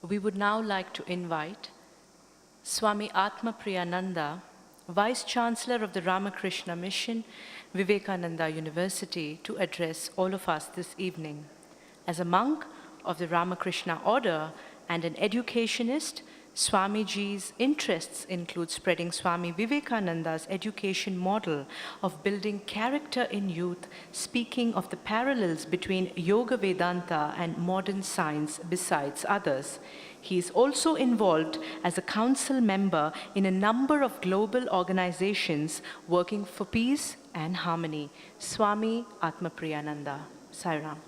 We would now like to invite Swami Atmapriyananda, Vice-Chancellor of the Ramakrishna Mission, Vivekananda University, to address all of us this evening. As a monk of the Ramakrishna order and an educationist, Swamiji's interests include spreading Swami Vivekananda's education model of building character in youth, speaking of the parallels between Yoga Vedanta and modern science besides others. He is also involved as a council member in a number of global organizations working for peace and harmony. Swami Atmapriyananda. Sairam.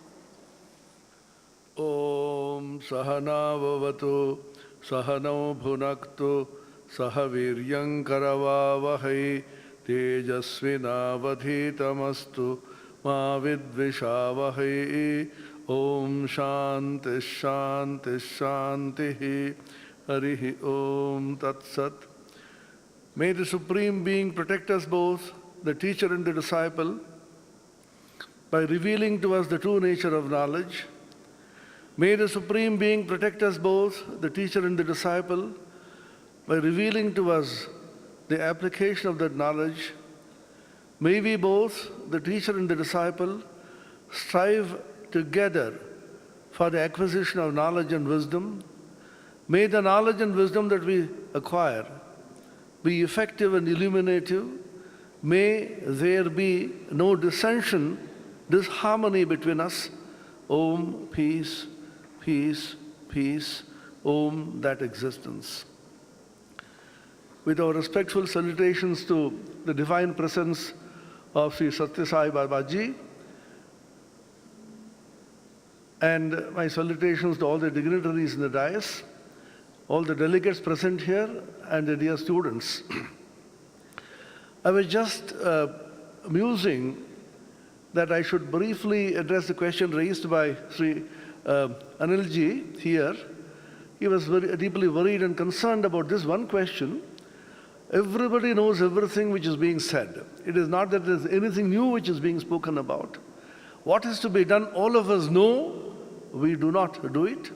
Om Sahana Vavatu Sahano Bhunaktu Sahaviryam Karavavahai Tejasvinavadhitamastu Ma Vidvishavahai. Om Shanti Shanti Shanti Harihi Om Tat Sat. May the Supreme Being protect us both, the teacher and the disciple, by revealing to us the true nature of knowledge. May the Supreme Being protect us both, the teacher and the disciple, by revealing to us the application of that knowledge. May we both, the teacher and the disciple, strive together for the acquisition of knowledge and wisdom. May the knowledge and wisdom that we acquire be effective and illuminative. May there be no dissension, disharmony between us. Om, peace, peace, peace. Om, that existence. With our respectful salutations to the divine presence of Sri Sathya Sai Babaji, and my salutations to all the dignitaries in the dais, all the delegates present here, and the dear students. I was just musing that I should briefly address the question raised by Sri Anilji here. He was very deeply worried and concerned about this one question. Everybody knows everything which is being said. It is not that there is anything new which is being spoken about. What is to be done, all of us know. We do not do it.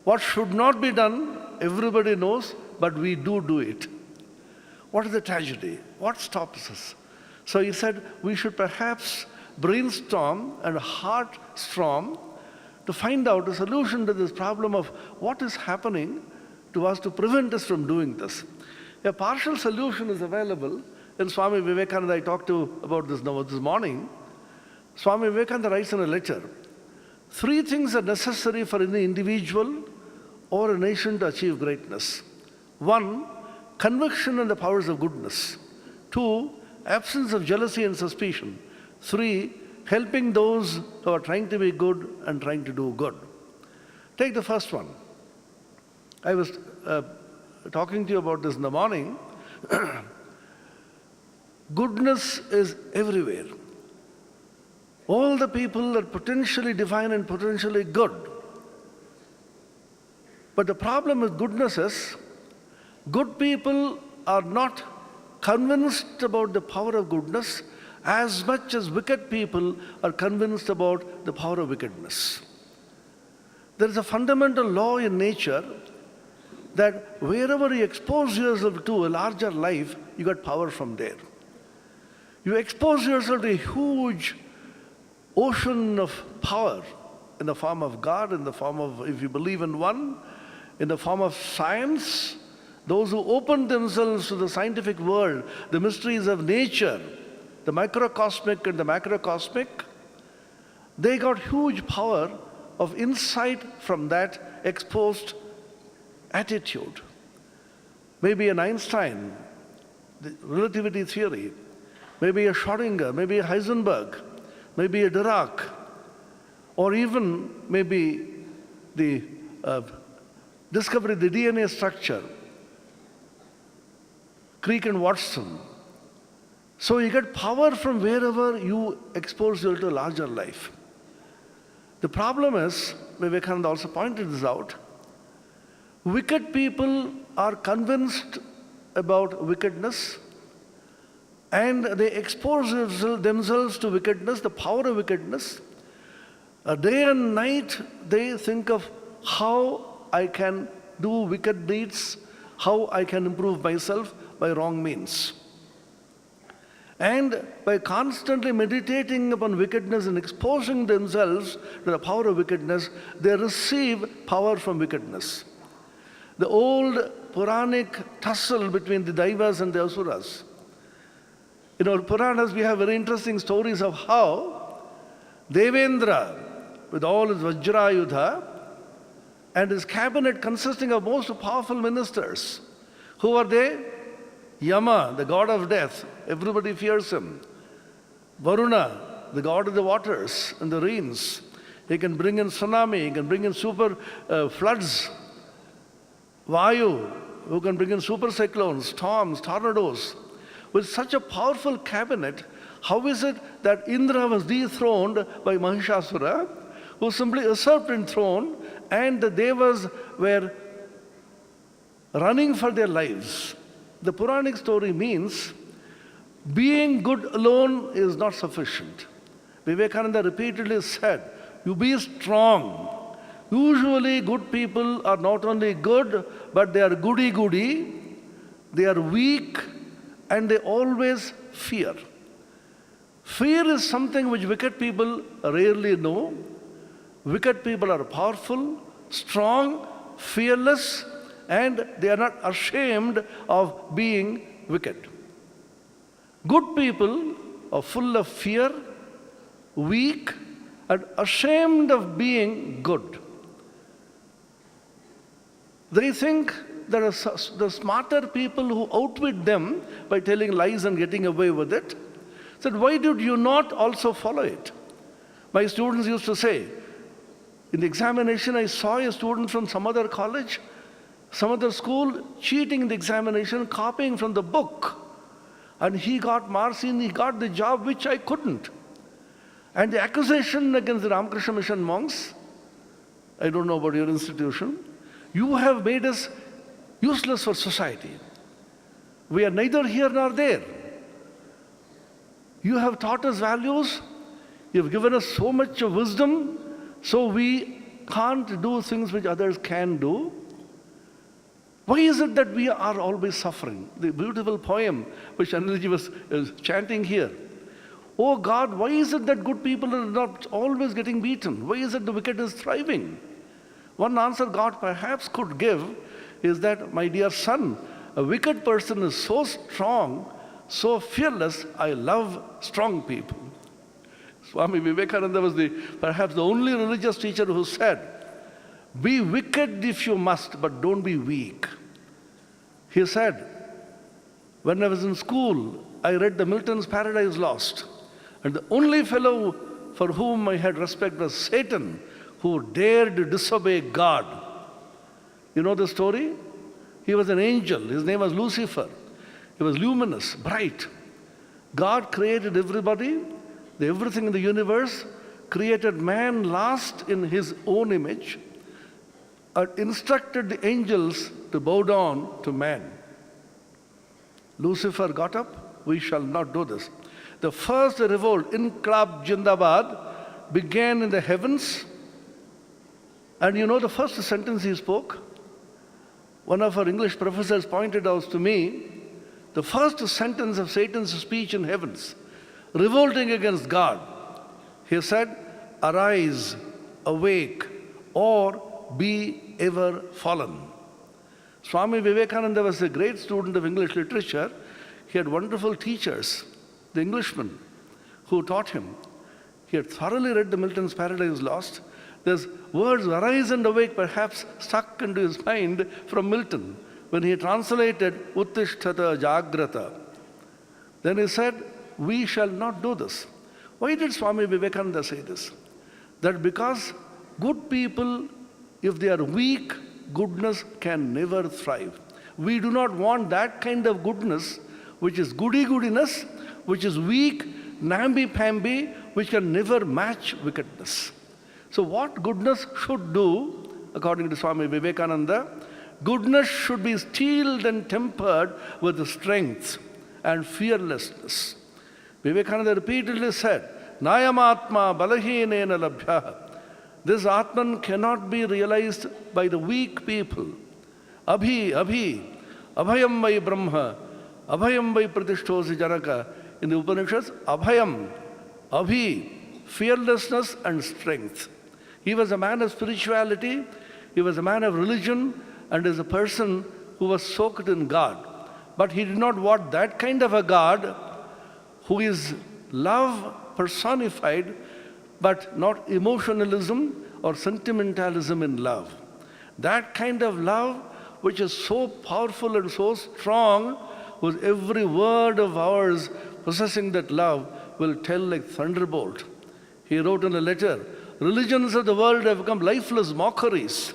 What should not be done, everybody knows, but we do it. What is the tragedy? What stops us? So he said we should perhaps brainstorm and heartstorm to find out a solution to this problem of what is happening to us to prevent us from doing this. A partial solution is available. In Swami Vivekananda, I talked about this now this morning. Swami Vivekananda writes in a letter, 3 things are necessary for any individual or a nation to achieve greatness. 1, conviction in the powers of goodness. 2, absence of jealousy and suspicion. 3, helping those who are trying to be good and trying to do good. Take the first one. I was talking to you about this in the morning. Goodness is everywhere. All the people are potentially divine and potentially good. But the problem with goodness is, good people are not convinced about the power of goodness as much as wicked people are convinced about the power of wickedness. There is a fundamental law in nature that wherever you expose yourself to a larger life, you get power from there. You expose yourself to a huge ocean of power in the form of God, in the form of, if you believe in one, in the form of science. Those who open themselves to the scientific world, the mysteries of nature, the microcosmic and the macrocosmic, they got huge power of insight from that exposed attitude. Maybe an Einstein, the relativity theory, maybe a Schrödinger, maybe a Heisenberg, maybe a Dirac, or even maybe the discovery of the DNA structure, Crick and Watson. So you get power from wherever you expose yourself to a larger life. The problem is, Vivekananda also pointed this out, wicked people are convinced about wickedness and they expose themselves to wickedness, the power of wickedness. Day and night they think of how I can do wicked deeds, how I can improve myself by wrong means. And by constantly meditating upon wickedness and exposing themselves to the power of wickedness, they receive power from wickedness. The old Puranic tussle between the Daivas and the Asuras. In our Puranas, we have very interesting stories of how Devendra, with all his Vajrayudha, and his cabinet consisting of most powerful ministers. Who are they? Yama, the god of death. Everybody fears him. Varuna, the god of the waters and the rains. He can bring in tsunami, he can bring in super floods. Vayu, who can bring in super cyclones, storms, tornadoes. With such a powerful cabinet, how is it that Indra was dethroned by Mahishasura, who simply usurped his throne, and the Devas were running for their lives? The Puranic story means being good alone is not sufficient. Vivekananda repeatedly said, you be strong. Usually good people are not only good, but they are goody-goody, they are weak, and they always fear. Fear is something which wicked people rarely know. Wicked people are powerful, strong, fearless, and they are not ashamed of being wicked. Good people are full of fear, weak, and ashamed of being good. They think there are the smarter people who outwit them by telling lies and getting away with it. Said, why did you not also follow it? My students used to say, in the examination, I saw a student from some other college, some other school, cheating in the examination, copying from the book. And he got marks and he got the job which I couldn't. And the accusation against the Ramakrishna Mission monks, I don't know about your institution, you have made us useless for society. We are neither here nor there. You have taught us values, you have given us so much of wisdom, so we can't do things which others can do. Why is it that we are always suffering? The beautiful poem which Anilji was chanting here. Oh God, why is it that good people are not always getting beaten? Why is it the wicked is thriving? One answer God perhaps could give is that, my dear son, a wicked person is so strong, so fearless, I love strong people. Swami Vivekananda was perhaps the only religious teacher who said, be wicked if you must, but don't be weak. He said, when I was in school, I read the Milton's Paradise Lost, and the only fellow for whom I had respect was Satan, who dared disobey God. You know the story? He was an angel. His name was Lucifer. He was luminous, bright. God created everybody, everything in the universe, created man last in his own image, instructed the angels to bow down to man. Lucifer got up, we shall not do this. The first revolt, Inqilab Jindabad, began in the heavens. And you know the first sentence he spoke? One of our English professors pointed out to me, the first sentence of Satan's speech in heavens, revolting against God. He said, arise, awake, or be ever fallen. Swami Vivekananda was a great student of English literature. He had wonderful teachers, the Englishmen, who taught him. He had thoroughly read the Milton's Paradise Lost. There's words, arise and awake, perhaps stuck into his mind from Milton when he translated Uttishtata Jagrata. Then he said, we shall not do this. Why did Swami Vivekananda say this? That because good people, if they are weak, goodness can never thrive. We do not want that kind of goodness, which is goody-goodiness, which is weak, namby-pamby, which can never match wickedness. So what goodness should do, according to Swami Vivekananda, goodness should be steeled and tempered with strength and fearlessness. Vivekananda repeatedly said, Nayam Atma balahinena labhya. This Atman cannot be realized by the weak people. Abhi, abhayam vai brahma, abhayam vai pratishtosi janaka. In the Upanishads, abhayam, abhi, fearlessness and strength. He was a man of spirituality, he was a man of religion, and is a person who was soaked in God. But he did not want that kind of a God who is love personified, but not emotionalism or sentimentalism in love. That kind of love which is so powerful and so strong, whose every word of ours possessing that love will tell like thunderbolt. He wrote in a letter, religions of the world have become lifeless mockeries.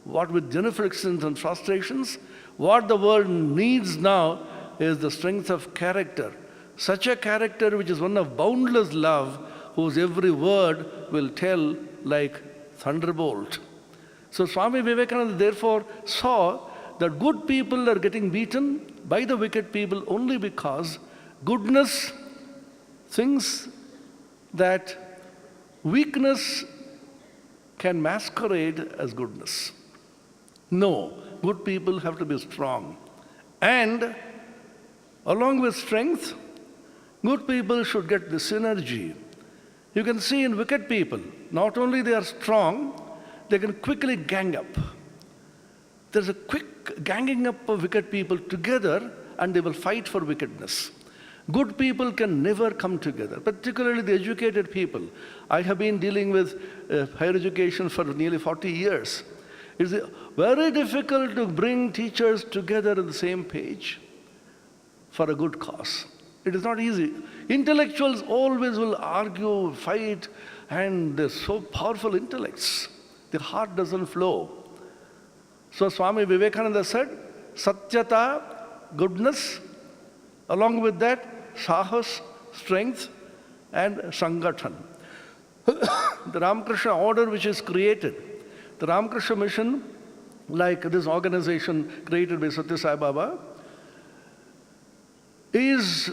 What with genuflections and frustrations, what the world needs now is the strength of character. Such a character which is one of boundless love, whose every word will tell like thunderbolt. So Swami Vivekananda therefore saw that good people are getting beaten by the wicked people only because goodness thinks that weakness can masquerade as goodness. No, good people have to be strong. And along with strength, good people should get the synergy. You can see in wicked people, not only they are strong, they can quickly gang up. There's a quick ganging up of wicked people together and they will fight for wickedness. Good people can never come together, particularly the educated people. I have been dealing with higher education for nearly 40 years. It's very difficult to bring teachers together on the same page for a good cause. It is not easy. Intellectuals always will argue, fight, and they're so powerful intellects. The heart doesn't flow. So Swami Vivekananda said, Satyata, goodness, along with that, sahas, strength, and sangathan. The Ramakrishna order which is created, the Ramakrishna mission, like this organization created by Sathya Sai Baba, is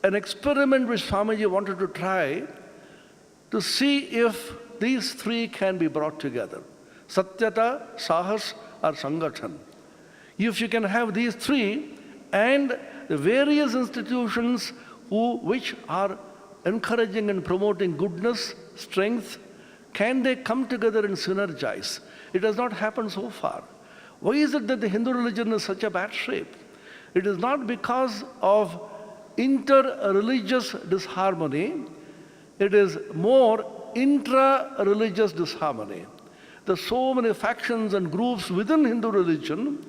an experiment which Swamiji wanted to try to see if these three can be brought together. Satyata, Sahas, or Sangathan. If you can have these three and the various institutions which are encouraging and promoting goodness, strength, can they come together and synergize? It has not happened so far. Why is it that the Hindu religion is such a bad shape? It is not because of inter-religious disharmony. It is more intra-religious disharmony. There are so many factions and groups within Hindu religion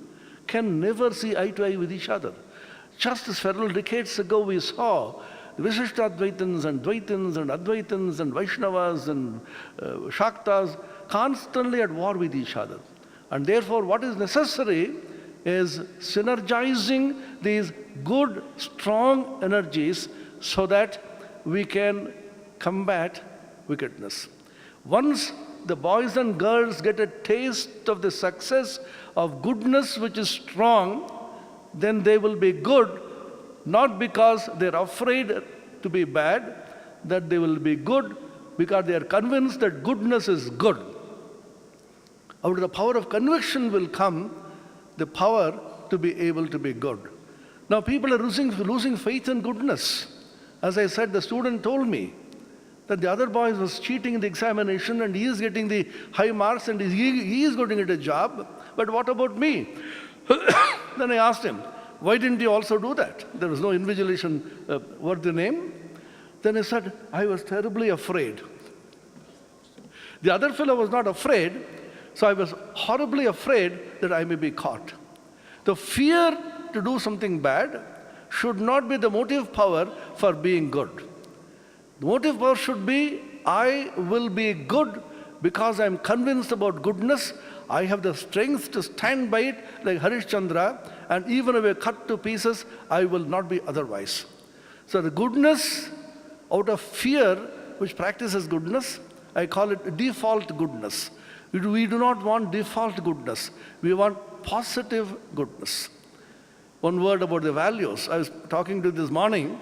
can never see eye to eye with each other. Just several decades ago we saw the Vishishtadvaitins and Dvaitins and Advaitins and Vaishnavas and Shaktas constantly at war with each other. And therefore what is necessary is synergizing these good, strong energies so that we can combat wickedness. Once the boys and girls get a taste of the success of goodness which is strong, then they will be good, not because they're afraid to be bad, that they will be good because they are convinced that goodness is good. Out of the power of conviction will come the power to be able to be good. Now people are losing faith in goodness. As I said, the student told me that the other boy was cheating in the examination and he is getting the high marks and he is going to get a job, but what about me? Then I asked him, why didn't you also do that? There was no invigilation worthy name. Then he said, I was terribly afraid. The other fellow was not afraid, so I was horribly afraid that I may be caught. The fear to do something bad should not be the motive power for being good. The motive power should be, I will be good because I am convinced about goodness. I have the strength to stand by it like Harishchandra, and even if I cut to pieces, I will not be otherwise. So the goodness out of fear, which practices goodness, I call it default goodness. We do not want default goodness. We want positive goodness. One word about the values. I was talking to this morning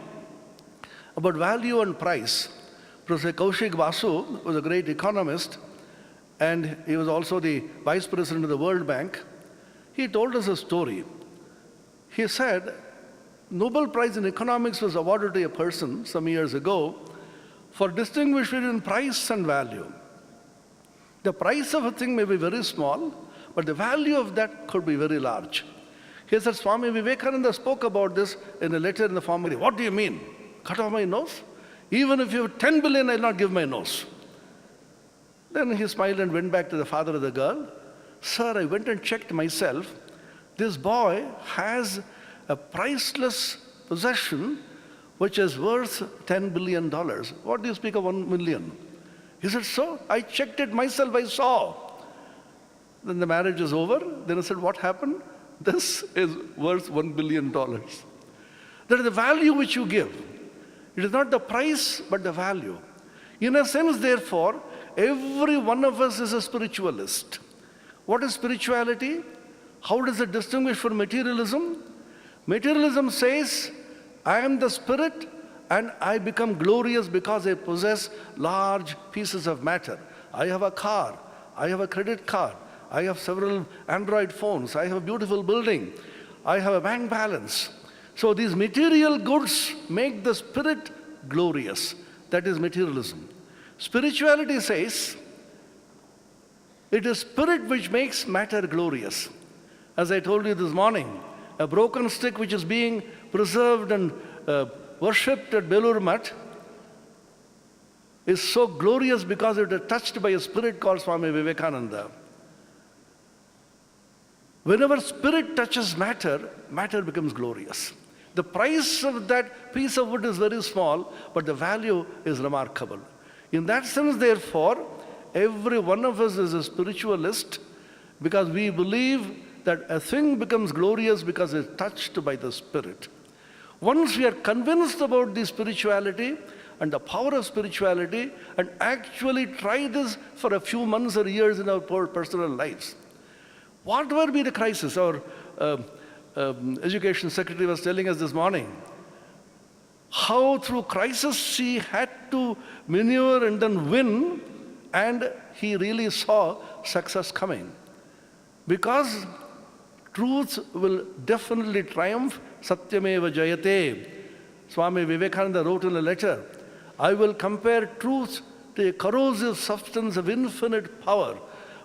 about value and price. Professor Kaushik Vasu was a great economist, and he was also the vice president of the World Bank. He told us a story. He said, Nobel Prize in Economics was awarded to a person some years ago for distinguishing between price and value. The price of a thing may be very small, but the value of that could be very large. He said, Swami Vivekananda spoke about this in a letter in the form of, what do you mean? Cut off my nose? Even if you have 10 billion, I'll not give my nose. Then he smiled and went back to the father of the girl. Sir, I went and checked myself. This boy has a priceless possession which is worth $10 billion. What do you speak of 1 million? He said, so? I checked it myself, I saw. Then the marriage is over. Then I said, what happened? This is worth $1 billion. That is the value which you give. It is not the price, but the value. In a sense, therefore, every one of us is a spiritualist. What is spirituality? How does it distinguish from materialism? Materialism says, I am the spirit and I become glorious because I possess large pieces of matter. I have a car, I have a credit card, I have several Android phones, I have a beautiful building, I have a bank balance. So these material goods make the spirit glorious. That is materialism. Spirituality says, it is spirit which makes matter glorious. As I told you this morning, a broken stick which is being preserved and worshipped at Belur Mutt is so glorious because it is touched by a spirit called Swami Vivekananda. Whenever spirit touches matter, matter becomes glorious. The price of that piece of wood is very small, but the value is remarkable. In that sense, therefore, every one of us is a spiritualist because we believe that a thing becomes glorious because it's touched by the spirit. Once we are convinced about the spirituality and the power of spirituality and actually try this for a few months or years in our personal lives, whatever be the crisis, our education secretary was telling us this morning, how through crisis she had to maneuver and then win, and he really saw success coming. Because truth will definitely triumph. Satyameva jayate. Swami Vivekananda wrote in a letter, I will compare truth to a corrosive substance of infinite power,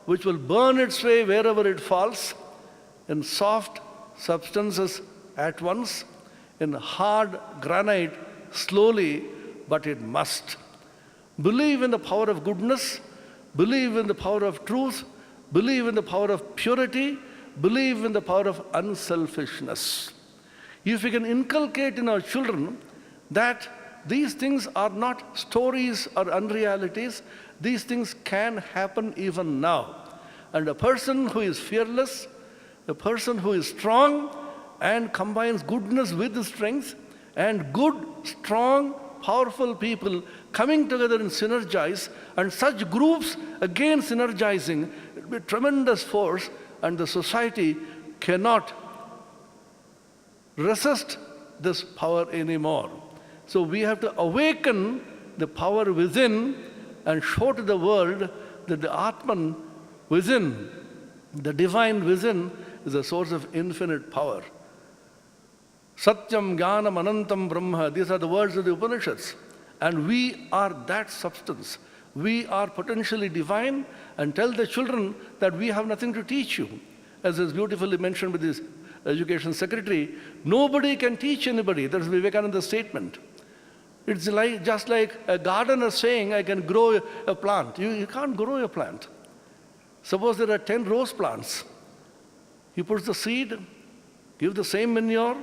which will burn its way wherever it falls, in soft substances at once, in hard granite slowly, but it must. Believe in the power of goodness, believe in the power of truth, believe in the power of purity, believe in the power of unselfishness. If we can inculcate in our children that these things are not stories or unrealities, these things can happen even now. And a person who is fearless, a person who is strong and combines goodness with strength, and good, strong, powerful people coming together and synergize, and such groups again synergizing, it will be tremendous force, and the society cannot resist this power anymore. So we have to awaken the power within and show to the world that the Atman within, the divine within, is a source of infinite power. Satyam, Jnanam, Anantam, Brahma, these are the words of the Upanishads. And we are that substance. We are potentially divine, and tell the children that we have nothing to teach you. As is beautifully mentioned with this education secretary, nobody can teach anybody. That's Vivekananda's statement. It's like, just like a gardener saying, I can grow a plant. You can't grow a plant. Suppose there are 10 rose plants. He puts the seed, give the same manure,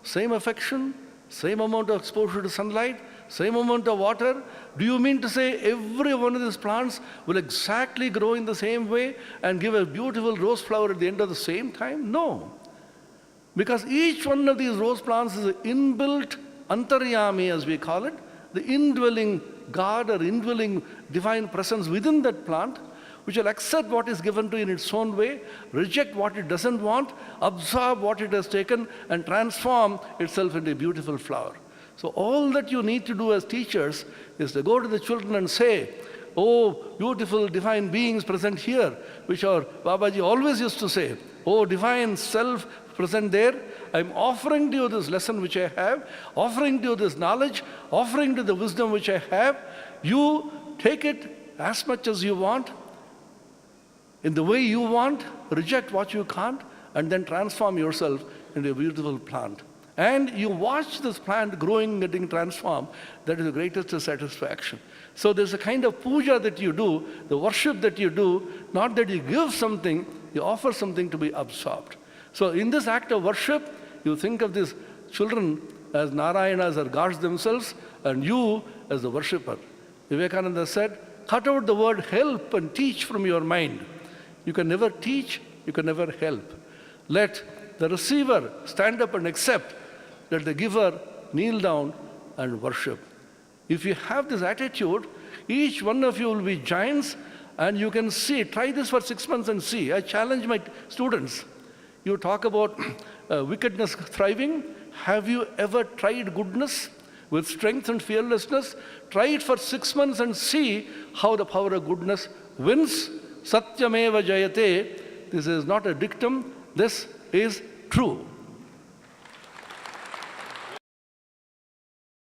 same affection, same amount of exposure to sunlight, same amount of water. Do you mean to say every one of these plants will exactly grow in the same way and give a beautiful rose flower at the end of the same time? No. Because each one of these rose plants is an inbuilt antaryami, as we call it, the indwelling God or indwelling divine presence within that plant, which will accept what is given to it in its own way, reject what it doesn't want, absorb what it has taken, and transform itself into a beautiful flower. So all that you need to do as teachers is to go to the children and say, oh, beautiful divine beings present here, which our Babaji always used to say, oh, divine self present there, I'm offering to you this lesson which I have, offering to you this knowledge, offering to you the wisdom which I have. You take it as much as you want, in the way you want, reject what you can't, and then transform yourself into a beautiful plant. And you watch this plant growing, getting transformed. That is the greatest satisfaction. So there's a kind of puja that you do, the worship that you do, not that you give something, you offer something to be absorbed. So in this act of worship, you think of these children as Narayanas or gods themselves, and you as the worshipper. Vivekananda said, cut out the word help and teach from your mind. You can never teach, you can never help. Let the receiver stand up and accept. Let the giver kneel down and worship. If you have this attitude, each one of you will be giants, and you can see, try this for 6 months and see. I challenge my students. You talk about wickedness thriving. Have you ever tried goodness with strength and fearlessness? Try it for 6 months and see how the power of goodness wins. Satyameva jayate. This is not a dictum. This is true.